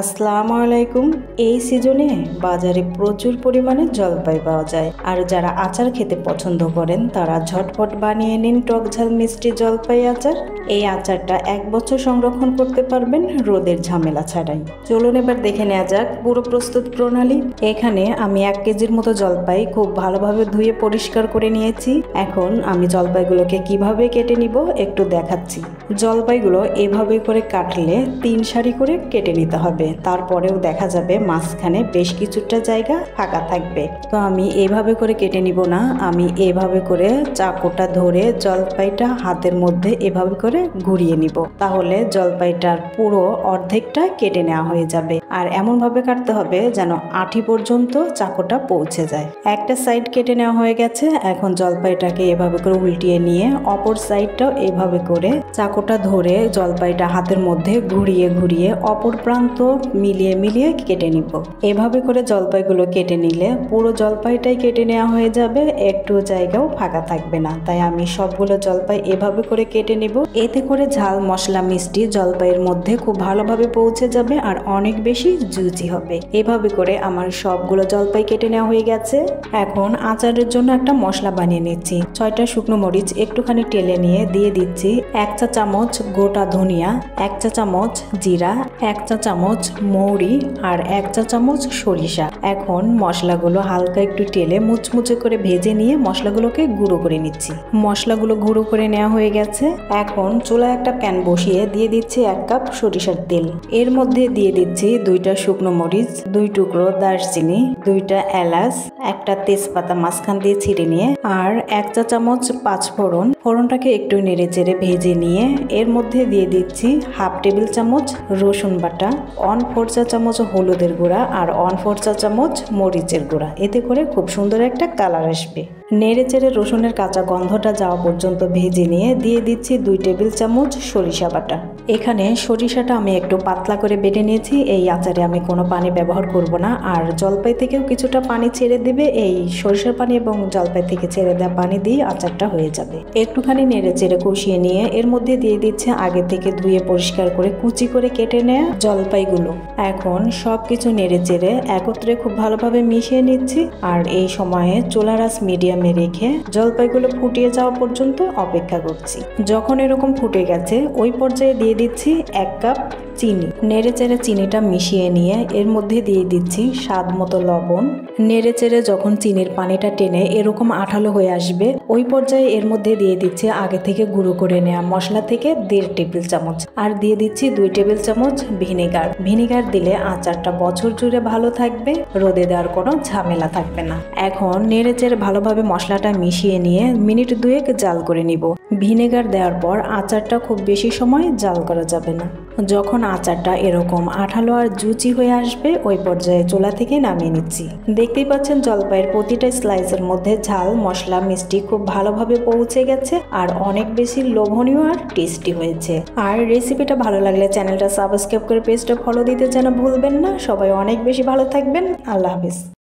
আসসালামু আলাইকুম। এই সিজনে বাজারে প্রচুর পরিমাণে জলপাই পাওয়া যায়, আর যারা আচার খেতে পছন্দ করেন তারা ঝটপট বানিয়ে নিন টক ঝাল মিষ্টি জলপাই আচার। এই আচারটা 1 বছর সংরক্ষণ করতে পারবেন রোদের ঝামেলা ছাড়াই। চলুন এবার দেখে নেওয়া যাক পুরো প্রস্তুত প্রণালী। এখানে আমি 1 কেজির মতো জলপাই খুব ভালোভাবে ধুয়ে পরিষ্কার করে নিয়েছি। এখন আমি জলপাইগুলোকে কিভাবে কেটে নিব একটু দেখাচ্ছি। জলপাইগুলো এভাবে করে কাটলে 3 সারি করে কেটে নিতে হবে, তারপরেও দেখা যাবে মাঝখানে বেশ কিছুটা জায়গা ফাঁকা থাকবে। তো আমি এভাবে করে কেটে নিব না, আমি এভাবে করে চাকুটা ধরে জলপাইটা হাতের মধ্যে এভাবে করে ঘুরিয়ে নিব, তাহলে জলপাইটার পুরো অর্ধেকটা কেটে নেওয়া হয়ে যাবে। আর এমন ভাবে কাটতে হবে যেন আঁটি পর্যন্ত চাকুটা পৌঁছে যায়। একটা সাইড কেটে নেওয়া হয়ে গেছে, এখন জলপাইটাকে এভাবে করে উল্টিয়ে নিয়ে অপর সাইডটাও এভাবে করে চাকুটা ধরে জলপাইটা হাতের মধ্যে ঘুরিয়ে ঘুরিয়ে অপর প্রান্ত মিলিয়ে মিলিয়ে কেটে নিব। এভাবে করে জলপাইগুলো কেটে নিলে পুরো জলপাইটাই কেটে নেওয়া হয়ে যাবে, একটু জায়গাও ফাঁকা থাকবে না। তাই আমি সবগুলো জলপাই এভাবে করে কেটে নিব। এতে করে ঝাল মশলা মিষ্টি জলপাইয়ের মধ্যে খুব ভালোভাবে পৌঁছে যাবে আর অনেক বেশি জুচি হবে। এভাবে করে আমার সবগুলো জলপাই কেটে নেওয়া হয়ে গেছে। এখন আচারের জন্য একটা মশলা বানিয়ে নিচ্ছি। 6টা শুকনো মরিচ একটুখানি টেলে নিয়ে দিয়ে দিচ্ছি 1 চা চামচ গোটা ধনিয়া, 1 চা চামচ জিরা, 1 চা চামচ মৌরি আর 1 চা চামচ সরিষা। এখন মশলাগুলো হালকা একটু তেলে মুচমুচে করে ভেজে নিয়ে মশলাগুলোকে গুঁড়ো করে নিচ্ছি। মশলাগুলো গুঁড়ো করে নেওয়া হয়ে গেছে। এখন চুলায় একটা প্যান বসিয়ে দিয়ে দিচ্ছি 1 কাপ সরিষার তেল। এর মধ্যে দিয়ে দিচ্ছি 2টা শুকনো মরিচ, 2 টুকরো দারচিনি, 2টা এলাচ, একটা তেজপাতা মাঝখান দিয়ে ছিঁড়ে নিয়ে আর 1 চা চামচ পাঁচফোড়ন। ফোড়নটাকে একটু নেড়ে চেড়ে ভেজে নিয়ে এর মধ্যে দিয়ে দিচ্ছি 1/2 টেবিল চামচ রসুন বাটা, 1/4 চা চামচ হলুদের গুঁড়া আর 1/4 চা চামচ মরিচের গুঁড়া। এতে করে খুব সুন্দর একটা কালার আসবে। নেড়ে চেড়ে রসুনের কাঁচা গন্ধটা যাওয়া পর্যন্ত ভেজে নিয়ে দিয়ে দিচ্ছি 2 টেবিল চামচ সরিষা বাটা। এখানে সরিষাটা আমি একটু পাতলা করে বেটে নিয়েছি। এই আচারে আমি কোনো পানি ব্যবহার করব না, আর জলপাই থেকেও কিছুটা পানি ছেড়ে দেবে। এই সরিষার পানি এবং জলপাই থেকে ছেড়ে দেওয়া পানি দিয়ে আচারটা হয়ে যাবে। একটুখানি নেড়ে চেড়ে কষিয়ে নিয়ে এর মধ্যে দিয়ে দিচ্ছে আগে থেকে ধুয়ে পরিষ্কার করে কুচি করে কেটে নেওয়া জলপাইগুলো। এখন সবকিছু নেড়ে চেড়ে একত্রে খুব ভালোভাবে মিশিয়ে নিচ্ছি, আর এই সময়ে চুলার আঁচ মিডিয়ামে রেখে জলপাইগুলো ফুটিয়ে যাওয়া পর্যন্ত অপেক্ষা করছি। যখন এরকম ফুটে গেছে ওই পর্যায়ে দিয়ে দিচ্ছি 1 কাপ চিনি। নেড়ে চেড়ে চিনিটা মিশিয়ে নিয়ে এর মধ্যে দিয়ে দিচ্ছি স্বাদ মতো লবণ। নেড়ে চেড়ে যখন চিনির পানিটা টেনে এরকম আঠালো হয়ে আসবে ওই পর্যায়ে এর মধ্যে দিয়ে দিচ্ছি আগে থেকে গুঁড়ো করে নেওয়া মশলা থেকে 1.5 টেবিল চামচ, আর দিয়ে দিচ্ছি 2 টেবিল চামচ ভিনেগার। ভিনেগার দিলে আচারটা বছর জুড়ে ভালো থাকবে, রোদে দেওয়ার কোনো ঝামেলা থাকবে না। এখন নেড়ে চেড়ে ভালোভাবে মশলাটা মিশিয়ে নিয়ে মিনিট 2 জাল করে নিব। ভিনেগার দেওয়ার পর আচারটা খুব বেশি সময় জাল করা যাবে না। যখন আচারটা এরকম আঠালো আর জুচি হয়ে আসবে ওই পর্যায়ে চুলা থেকে নামিয়ে নিচ্ছি। দেখতেই পাচ্ছেন জলপাইয়ের প্রতিটা স্লাইসের মধ্যে ঝাল মশলা মিষ্টি খুব ভালোভাবে পৌঁছে গেছে আর অনেক বেশি লোভনীয় আর টেস্টি হয়েছে। আর রেসিপিটা ভালো লাগলে চ্যানেলটা সাবস্ক্রাইব করে পেজটা ফলো দিতে যেন ভুলবেন না। সবাই অনেক বেশি ভালো থাকবেন। আল্লাহ হাফিজ।